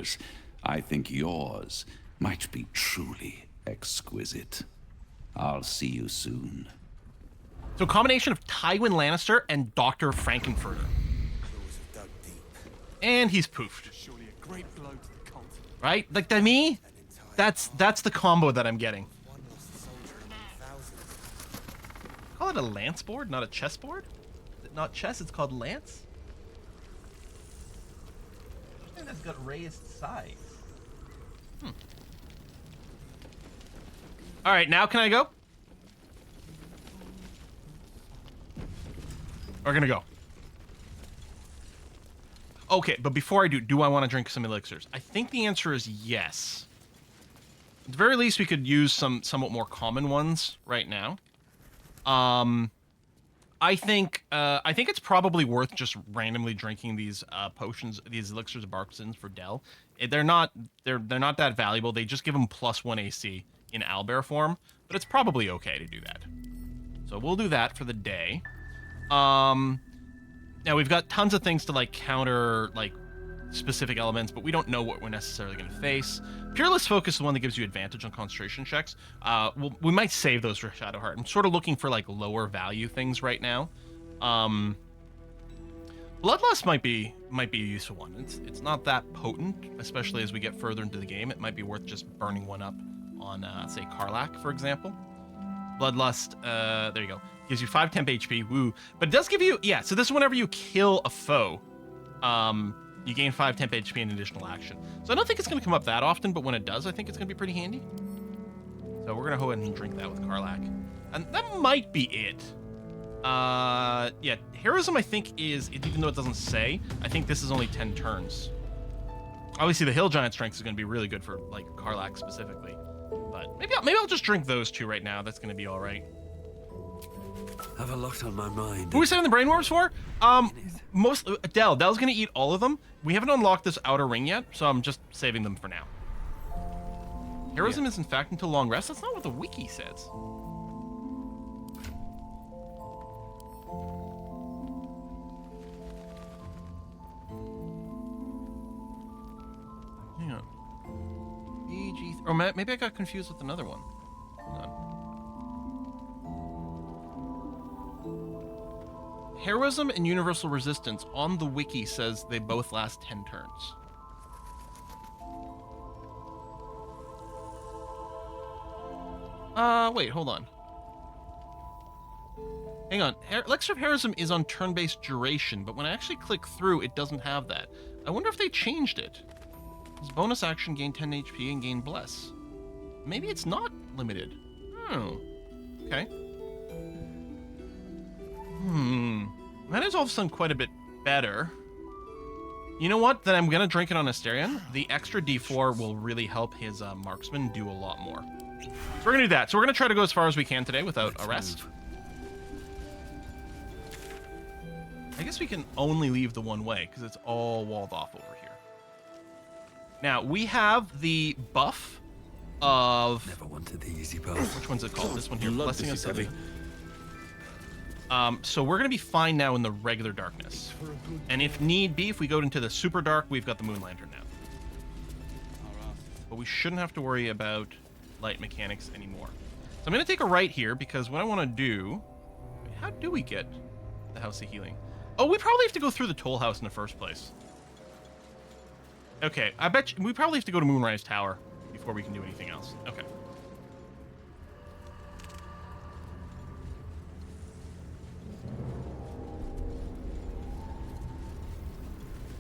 delicious, I think yours might be truly exquisite. I'll see you soon. So a combination of Tywin Lannister and Dr. Frankenfurter. And he's poofed. Right? Like, to me, that's the combo that I'm getting. Call it a lance board, not a chess board? Is it not chess? It's called lance? I think that's got raised sides. All right, now can I go? We're gonna go. Okay, but before I do I want to drink some elixirs? I think the answer is yes. At the very least, we could use some somewhat more common ones right now. I think it's probably worth just randomly drinking these potions, these elixirs of Barksons for Del. They're not that valuable. They just give them +1 AC in owlbear form, but it's probably okay to do that. So we'll do that for the day. Now we've got tons of things to like counter like specific elements, but we don't know what we're necessarily going to face. Peerless Focus is the one that gives you advantage on concentration checks. We might save those for Shadowheart. I'm sort of looking for like lower value things right now. Bloodlust might be a useful one. It's not that potent, especially as we get further into the game. It might be worth just burning one up on say Karlach, for example. Bloodlust, there you go. Gives you 5 temp HP, woo. But it does give you, yeah, so this is whenever you kill a foe, you gain 5 temp HP in additional action. So I don't think it's going to come up that often, but when it does, I think it's going to be pretty handy. So we're going to go ahead and drink that with Karlach. And that might be it. Yeah, Heroism I think is, even though it doesn't say, I think this is only 10 turns. Obviously the Hill Giant Strength is going to be really good for like Karlach specifically. But maybe I'll just drink those two right now. That's going to be all right. Have a lot on my mind. Who are we saving the brainworms for? Del's gonna eat all of them. We haven't unlocked this outer ring yet, so I'm just saving them for now. Heroism is in fact until long rest. That's not what the wiki says. Hang on. EG. Or maybe I got confused with another one. Hold on. Heroism and Universal Resistance on the wiki says they both last 10 turns. Wait, hold on. Hang on. Elixir of Heroism is on turn-based duration, but when I actually click through, it doesn't have that. I wonder if they changed it. This bonus action, gain 10 HP and gain Bless. Maybe it's not limited. Oh. Okay. That is all of a sudden quite a bit better. You know what? Then I'm going to drink it on Asterion. The extra D4 will really help his marksman do a lot more. So we're going to do that. So we're going to try to go as far as we can today without arrest. I guess we can only leave the one way because it's all walled off over here. Now, we have the buff of... Never wanted the easy path. Which one's it called? This one here. Blessing of Heavy. So we're going to be fine now in the regular darkness. And if need be, if we go into the super dark, we've got the moonlantern now. But we shouldn't have to worry about light mechanics anymore. So I'm going to take a right here because what I want to do... How do we get the House of Healing? Oh, we probably have to go through the tollhouse in the first place. Okay, I bet we probably have to go to Moonrise Tower before we can do anything else. Okay.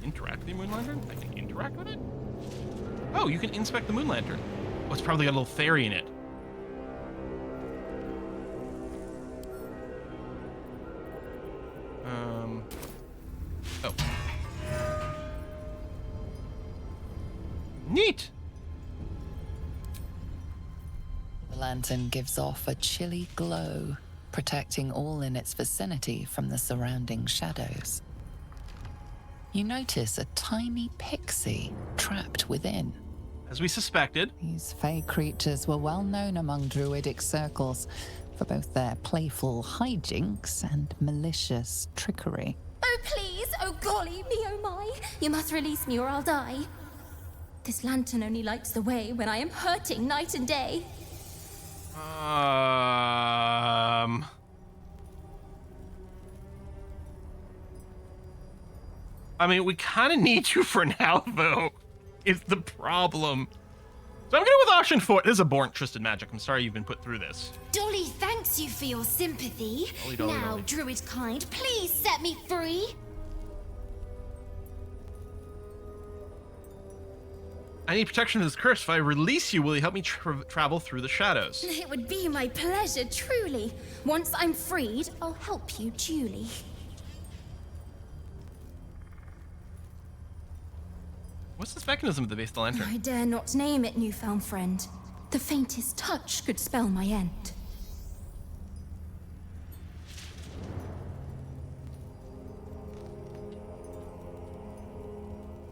Interact with the moon lantern? I can interact with it? Oh, you can inspect the moon lantern. Oh, it's probably got a little fairy in it. Oh. Neat! The lantern gives off a chilly glow, protecting all in its vicinity from the surrounding shadows. You notice a tiny pixie trapped within. As we suspected. These fey creatures were well known among druidic circles for both their playful hijinks and malicious trickery. Oh please, oh golly me, oh my! You must release me or I'll die. This lantern only lights the way when I am hurting night and day. I mean, we kind of need you for now, though, is the problem. So I'm going with option 4. This is a boring Twisted Magic. I'm sorry you've been put through this. Dolly thanks you for your sympathy. Dolly, now, Dolly. Druid kind, please set me free. I need protection from this curse. If I release you, will you help me travel through the shadows? It would be my pleasure, truly. Once I'm freed, I'll help you duly. What's this mechanism at the base of the lantern? I dare not name it, newfound friend. The faintest touch could spell my end.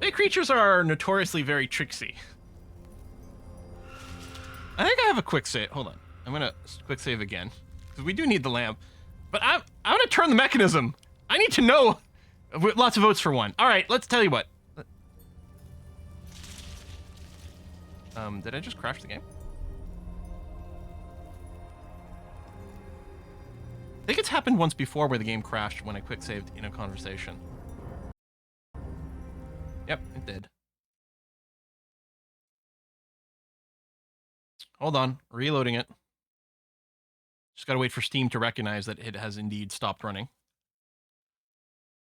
Fey creatures are notoriously very tricksy. I think I have a quick save. Hold on. I'm gonna quick save again. Because we do need the lamp. But I'm gonna turn the mechanism. I need to know. Lots of votes for one. Alright, let's tell you what. Did I just crash the game? I think it's happened once before where the game crashed when I quick saved in a conversation. Yep, it did. Hold on, reloading it. Just gotta wait for Steam to recognize that it has indeed stopped running.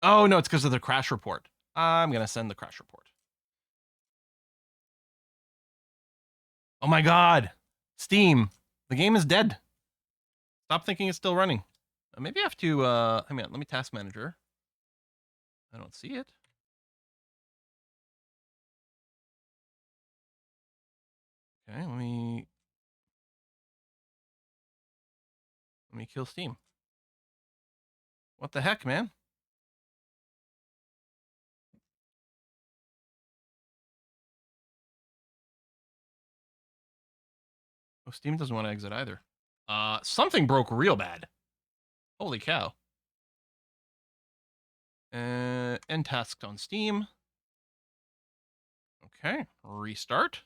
Oh no, it's because of the crash report. I'm gonna send the crash report. Oh my god! Steam, the game is dead. Stop thinking it's still running. Maybe I have to, hang on, let me task manager. I don't see it. Okay, let me kill Steam. What the heck, man? Oh, Steam doesn't want to exit either. Something broke real bad. Holy cow. End tasks on Steam. Okay, restart.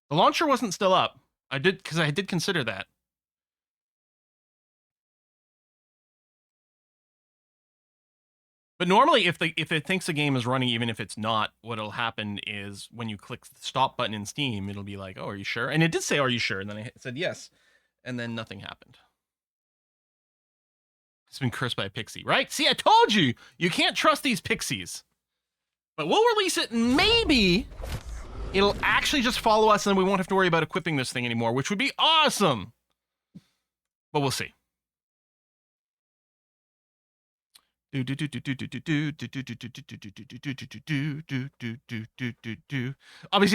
The launcher wasn't still up. I did consider that. But normally, if it thinks the game is running, even if it's not, what'll happen is when you click the stop button in Steam, it'll be like, "Oh, are you sure?" And it did say, "Are you sure?" And then I said yes, and then nothing happened. It's been cursed by a pixie, right? See, I told you, you can't trust these pixies. But we'll release it, and maybe it'll actually just follow us, and we won't have to worry about equipping this thing anymore, which would be awesome. But we'll see. Obviously,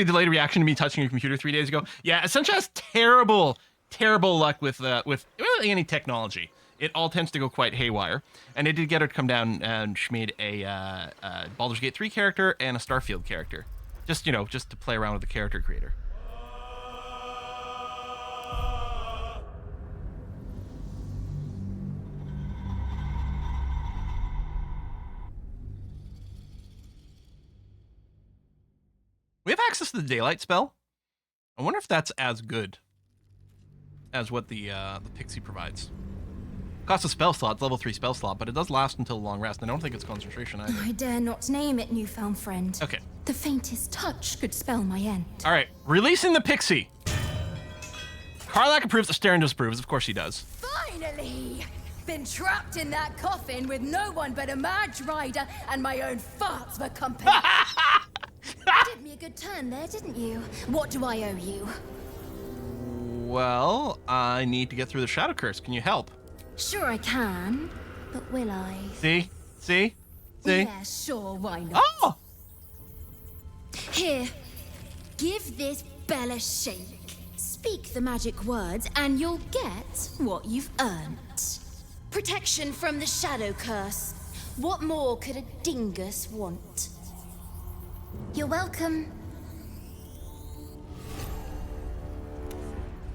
delayed reaction to me touching your computer 3 days ago. Yeah, Essential has terrible luck with really any technology. It all tends to go quite haywire. And it did get her to come down, and she made a Baldur's Gate 3 character and a Starfield character, just to play around with the character creator. We have access to the daylight spell. I wonder if that's as good as what the pixie provides. Costs a spell slot, level 3 spell slot, but it does last until long rest. And I don't think it's concentration either. I dare not name it, newfound friend. Okay. The faintest touch could spell my end. All right, releasing the pixie. Karlak approves, Astarion disapproves. Of course he does. Finally! Been trapped in that coffin with no one but a Mage Rider and my own farts for company. Did me a good turn there, didn't you? What do I owe you? Well, I need to get through the Shadow Curse. Can you help? Sure I can, but will I? See? Yeah, sure, why not? Oh! Here, give this bell a shake. Speak the magic words and you'll get what you've earned. Protection from the Shadow Curse. What more could a dingus want? You're welcome.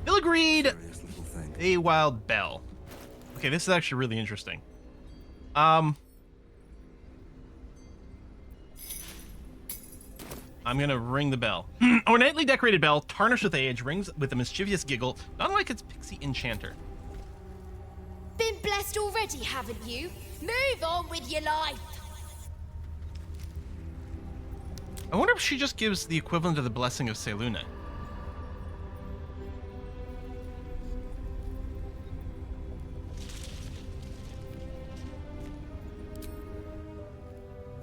Bill agreed. Curious little thing. A wild bell. Okay, this is actually really interesting. I'm I'm gonna ring the bell. Ornately decorated bell, tarnished with age, rings with a mischievous giggle, not like its pixie enchanter. Been blessed already, haven't you? Move on with your life. I wonder if she just gives the equivalent of the blessing of Seluna.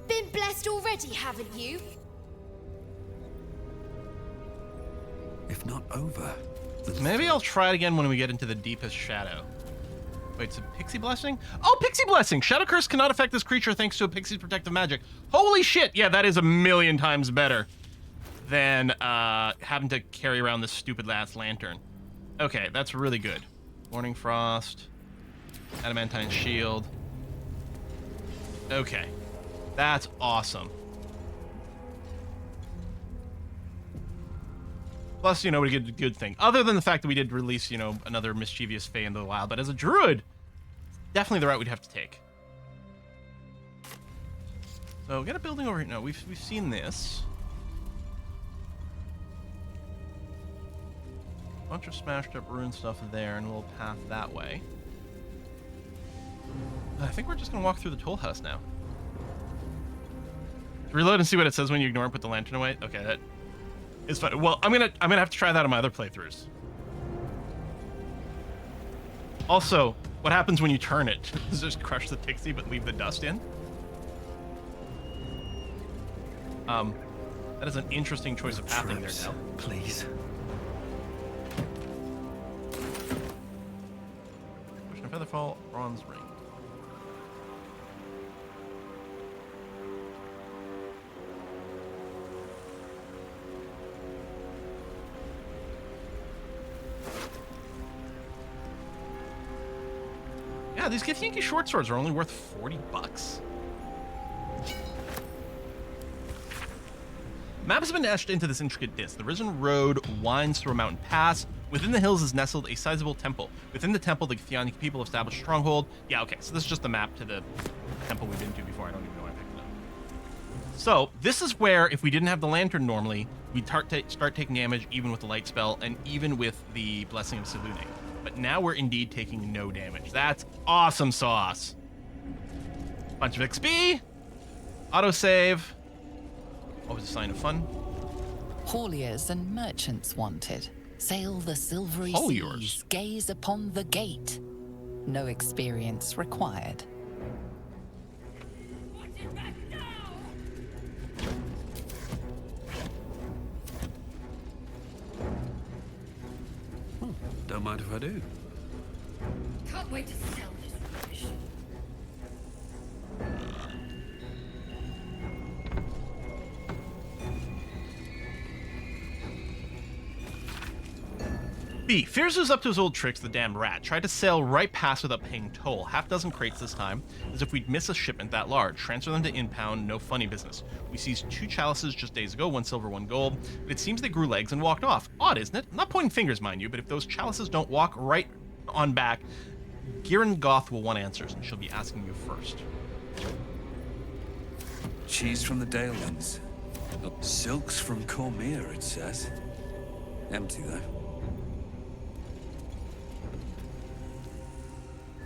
Been blessed already, haven't you? If not over, then Maybe I'll try it again when we get into the deepest shadow. Wait, it's a pixie blessing? Oh, pixie blessing! Shadow curse cannot affect this creature thanks to a pixie's protective magic. Holy shit! Yeah, that is a million times better than having to carry around this stupid last lantern. Okay, that's really good. Morning Frost, Adamantine Shield. Okay, that's awesome. Plus, you know, we get a good thing. Other than the fact that we did release, you know, another mischievous Fae into the wild, but as a druid, definitely the route we'd have to take. So get a building over here. No, we've seen this. Bunch of smashed up ruin stuff there, and we'll path that way. I think we're just gonna walk through the tollhouse now. Reload and see what it says when you ignore and put the lantern away. Okay, that is fun. Well, I'm gonna have to try that on my other playthroughs. Also, what happens when you turn it? Does it just crush the pixie but leave the dust in? That is an interesting choice of pathing there, Dell. please. Question of Featherfall, bronze ring. Yeah, these Githyanki short swords are only worth 40 bucks. Map has been etched into this intricate disc. The risen road winds through a mountain pass. Within the hills is nestled a sizable temple. Within the temple, the Githyanki people established a stronghold. Yeah, okay, so this is just the map to the temple we've been to before. I don't even know why I picked it up. So, this is where, if we didn't have the lantern normally, we'd start taking damage even with the light spell and even with the Blessing of Selune. But now we're indeed taking no damage. That's awesome sauce. Bunch of XP. Autosave. Always a sign of fun. Hauliers and merchants wanted. Sail the silvery Hauliers. seas, gaze upon the gate. No experience required. Don't mind if I do. Can't wait to sell this rubbish. B. Fears was up to his old tricks, the damned rat. Tried to sail right past without paying toll. Half dozen crates this time, as if we'd miss a shipment that large. Transfer them to impound, no funny business. We seized 2 chalices just days ago, 1 silver, 1 gold. But it seems they grew legs and walked off. Odd, isn't it? I'm not pointing fingers, mind you, but if those chalices don't walk right on back, Girin Goth will want answers, and she'll be asking you first. Cheese from the Dalelands. Silks from Cormier, it says. Empty, though.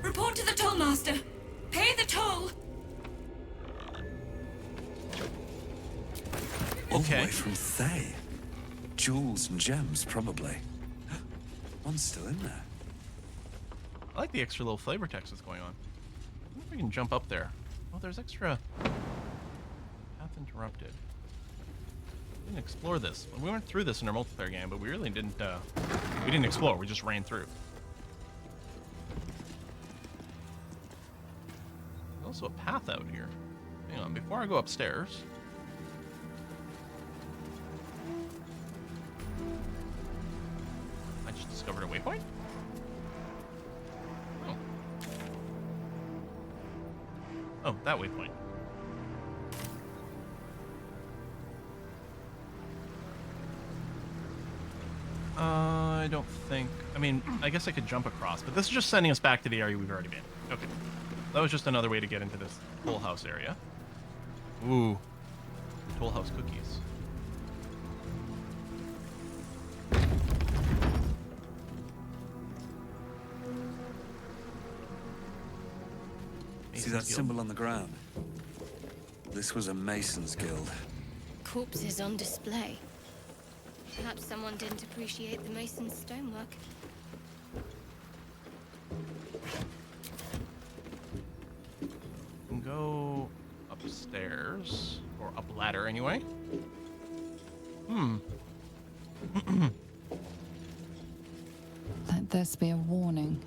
Report to the tollmaster. Pay the toll. All the Okay. way from Thay. Jewels and gems, probably. One's still in there. I like the extra little flavor text that's going on. I wonder if we can jump up there. Oh, there's extra. Path interrupted. We didn't explore this. We went through this in our multiplayer game, but we really didn't. We didn't explore. We just ran through. There's also a path out here. Hang on, before I go upstairs. I just discovered a waypoint? Oh. Oh, that waypoint. I don't think... I mean, I guess I could jump across, but this is just sending us back to the area we've already been. Okay. That was just another way to get into this tollhouse area. Ooh. Tollhouse cookies. See that symbol on the ground? This was a Mason's Guild. Corpses on display. Perhaps someone didn't appreciate the mason's stonework. Can go upstairs, or up ladder anyway. Let this be a warning.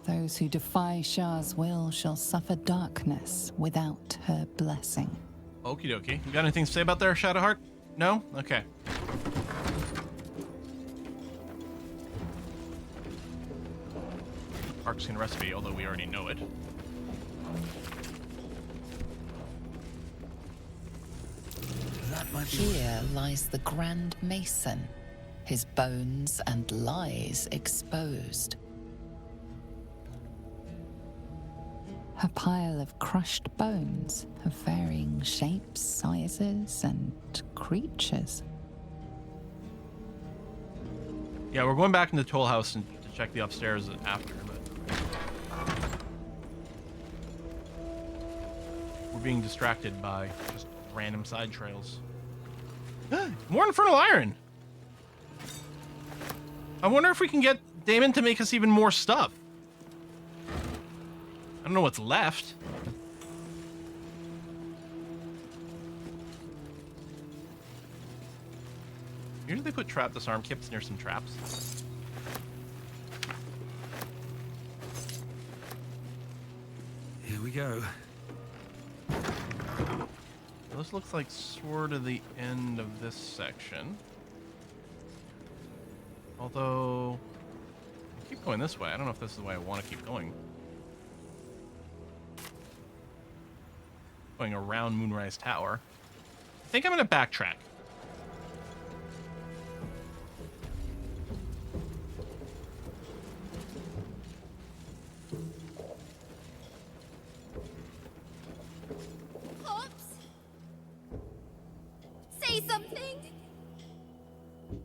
Those who defy Shah's will shall suffer darkness without her blessing. Okie dokie. You got anything to say about there, Shadowheart? No? Okay. Parkskin recipe, although we already know it. That might be... Here lies the Grand Mason, his bones and lies exposed. A pile of crushed bones of varying shapes, sizes, and creatures. Yeah, we're going back into the tollhouse and to check the upstairs after, but we're being distracted by just random side trails. More infernal iron. I wonder if we can get Damon to make us even more stuff. I don't know what's left. Usually they put trap disarm kits near some traps. Here we go. This looks like sort of the end of this section. Although, I keep going this way. I don't know if this is the way I want to keep going. Going around Moonrise Tower. I think I'm going to backtrack. Pops? Say something.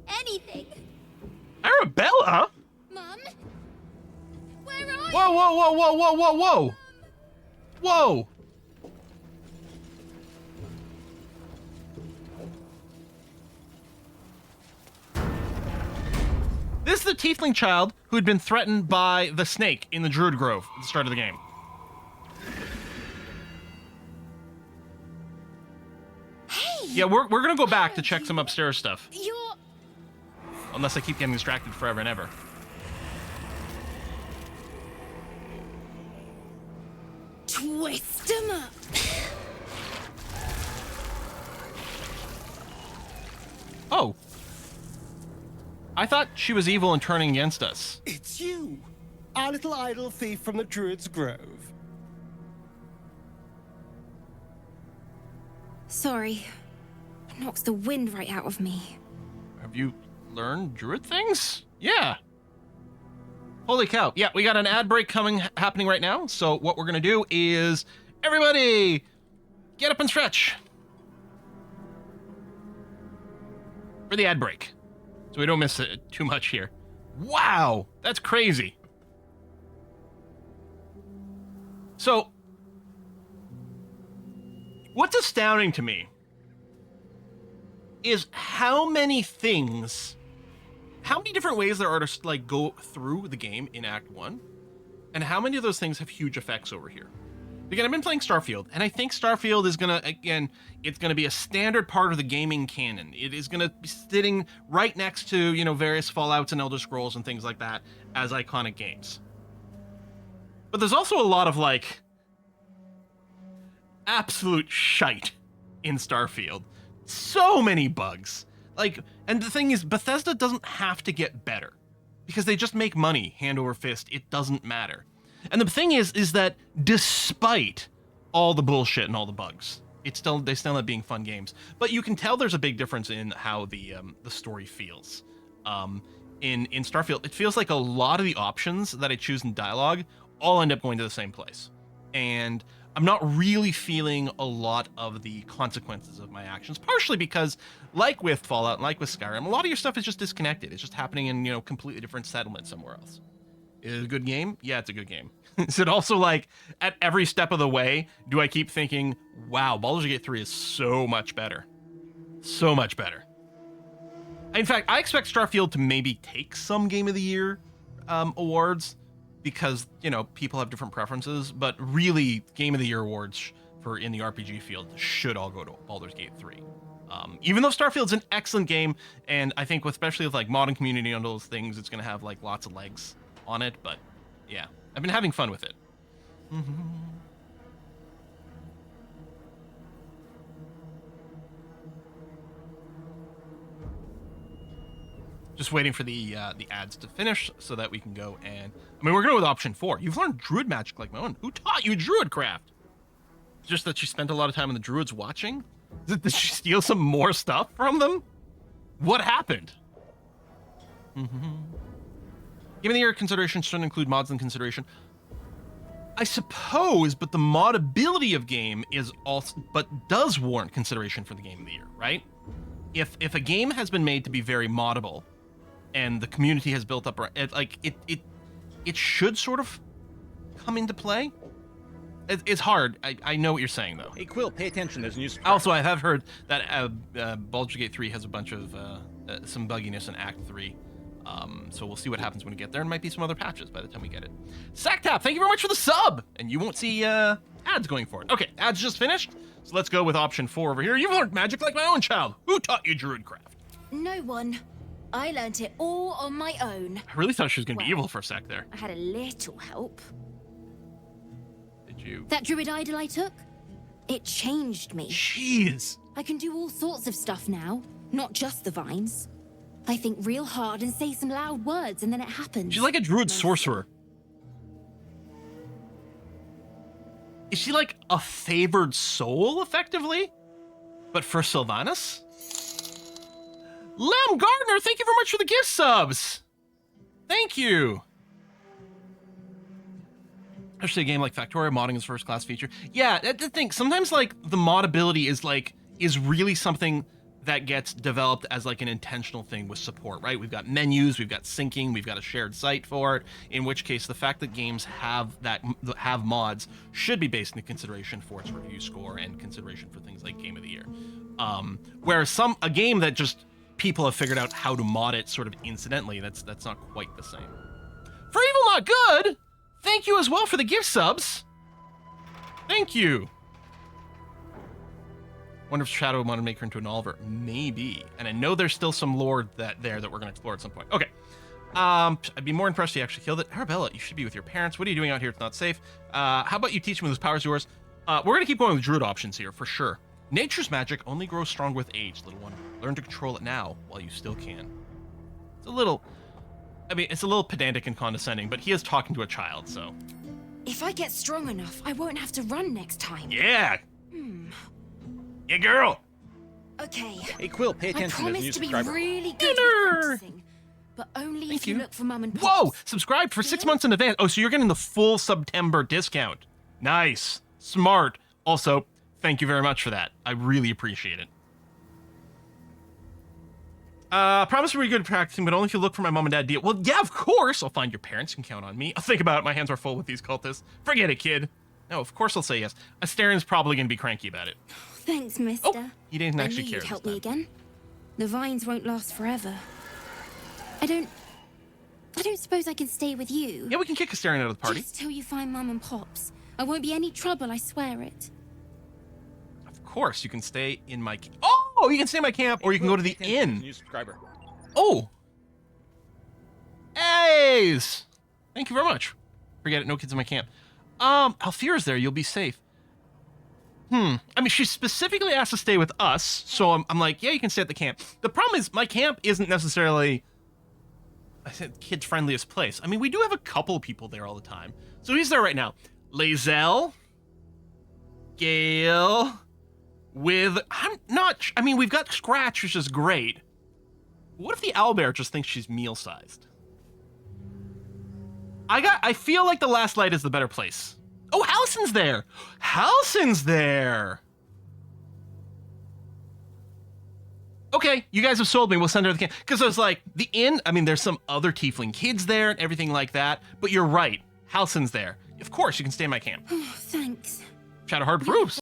Anything. Arabella? Mum? Where are you? Whoa, whoa, whoa, whoa, whoa, whoa, whoa! Whoa! This is the tiefling child who had been threatened by the snake in the Druid Grove at the start of the game. Hey! Yeah, we're gonna go back to check some upstairs stuff. You're... Unless I keep getting distracted forever and ever. Twist 'em up. Oh. I thought she was evil and turning against us. It's you, our little idol thief from the Druid's Grove. Sorry. It knocks the wind right out of me. Have you learned Druid things? Yeah. Holy cow. Yeah, we got an ad break happening right now. So what we're going to do is, everybody, get up and stretch. For the ad break. So we don't miss it too much here. Wow, that's crazy. So, what's astounding to me is how many different ways there are to like go through the game in Act 1, and how many of those things have huge effects over here. Again, I've been playing Starfield, and I think Starfield is gonna, again, it's gonna be a standard part of the gaming canon. It is gonna be sitting right next to, you know, various Fallouts and Elder Scrolls and things like that as iconic games. But there's also a lot of, like, absolute shite in Starfield. So many bugs. Like, and the thing is, Bethesda doesn't have to get better, because they just make money hand over fist. It doesn't matter. And the thing is that despite all the bullshit and all the bugs, they still end up being fun games. But you can tell there's a big difference in how the story feels. In Starfield, it feels like a lot of the options that I choose in dialogue all end up going to the same place. And I'm not really feeling a lot of the consequences of my actions, partially because, like with Fallout, like with Skyrim, a lot of your stuff is just disconnected. It's just happening in, you know, completely different settlement somewhere else. Is it a good game? Yeah, it's a good game. Is it also like, at every step of the way, do I keep thinking, wow, Baldur's Gate 3 is so much better. So much better. In fact, I expect Starfield to maybe take some Game of the Year awards because, you know, people have different preferences, but really, Game of the Year awards for in the RPG field should all go to Baldur's Gate 3. Even though Starfield's an excellent game, and I think especially with like modding community and those things, it's going to have like lots of legs on it, but yeah, I've been having fun with it. Just waiting for the ads to finish so that we can go and... I mean, we're going with option 4. You've learned Druid magic like my own. Who taught you Druid craft? Just that she spent a lot of time in the Druids watching? Did she steal some more stuff from them? What happened? Given the year consideration shouldn't include mods in consideration. I suppose, but the modability of game is also... but does warrant consideration for the game of the year, right? If a game has been made to be very moddable, and the community has built up, it should sort of come into play. It's hard. I know what you're saying, though. Hey, Quill, pay attention. There's a new surprise. Also, I have heard that Baldur's Gate 3 has a bunch of some bugginess in Act 3. So we'll see what happens when we get there. And might be some other patches by the time we get it. Sacktap, thank you very much for the sub. And you won't see ads going forward. Okay, ads just finished. So let's go with option 4 over here. You've learned magic like my own child. Who taught you Druid craft? No one. I learnt it all on my own. I really thought she was going to be evil for a sec there. I had a little help. Did you? That Druid idol I took, it changed me. Jeez. I can do all sorts of stuff now, not just the vines. I think real hard and say some loud words, and then it happens. She's like a Druid sorcerer. Is she like a favored soul, effectively? But for Sylvanas? Lem Gardner, thank you very much for the gift subs. Thank you. Especially a game like Factorio, modding is first class feature. Yeah, that's the thing. Sometimes like the modability is really something that gets developed as like an intentional thing with support, right? We've got menus, we've got syncing, we've got a shared site for it, in which case the fact that games have mods should be based in consideration for its review score and consideration for things like Game of the Year. Whereas a game that just people have figured out how to mod it sort of incidentally, that's not quite the same. For Evil Not Good, thank you as well for the gift subs. Thank you. Wonder if Shadow wanted to make her into an Oliver. Maybe. And I know there's still some lore that we're going to explore at some point. Okay. I'd be more impressed if you actually killed it. Arabella, you should be with your parents. What are you doing out here? It's not safe. How about you teach me those powers yours? We're going to keep going with Druid options here, for sure. Nature's magic only grows strong with age, little one. Learn to control it now while you still can. It's a little pedantic and condescending, but he is talking to a child, so. If I get strong enough, I won't have to run next time. Yeah. Yeah, girl. Okay. Hey, Quill, pay I attention. There's a new promise to be subscriber. really good at practicing, but only if you look for Mum and Pops. Whoa! Subscribe for 6 months in advance. Oh, so you're getting the full September discount. Nice. Smart. Also, thank you very much for that. I really appreciate it. Promise we're good at practicing, but only if you look for my mom and dad deal. Well, yeah, of course. I'll find your parents. You can count on me. I'll think about it. My hands are full with these cultists. Forget it, kid. No, of course I'll say yes. Asterian's probably going to be cranky about it. Thanks, mister. Oh, he didn't actually care. You'd help me again. The vines won't last forever. I don't suppose I can stay with you. Yeah, we can kick Astarian out of the party. Just till you find Mum and Pops. I won't be any trouble, I swear it. Of course, you can stay in my... Oh, you can stay in my camp, or you can go to the inn. New subscriber. Oh. Ace! Thank you very much. Forget it, no kids in my camp. Alfira's there, you'll be safe. I mean, she specifically asked to stay with us, so I'm like, yeah, you can stay at the camp. The problem is, my camp isn't necessarily, I said, kids-friendliest place. I mean, we do have a couple people there all the time. So he's there right now. Lae'zel, Gale, we've got Scratch, which is great. What if the owlbear just thinks she's meal-sized? I feel like the Last Light is the better place. Oh, Halsin's there! Halsin's there! okay, you guys have sold me. We'll send her the camp. Because I was like, the inn, I mean, there's some other tiefling kids there and everything like that. But you're right. Halsin's there. Of course, you can stay in my camp. Thanks. Shadowheart proofs.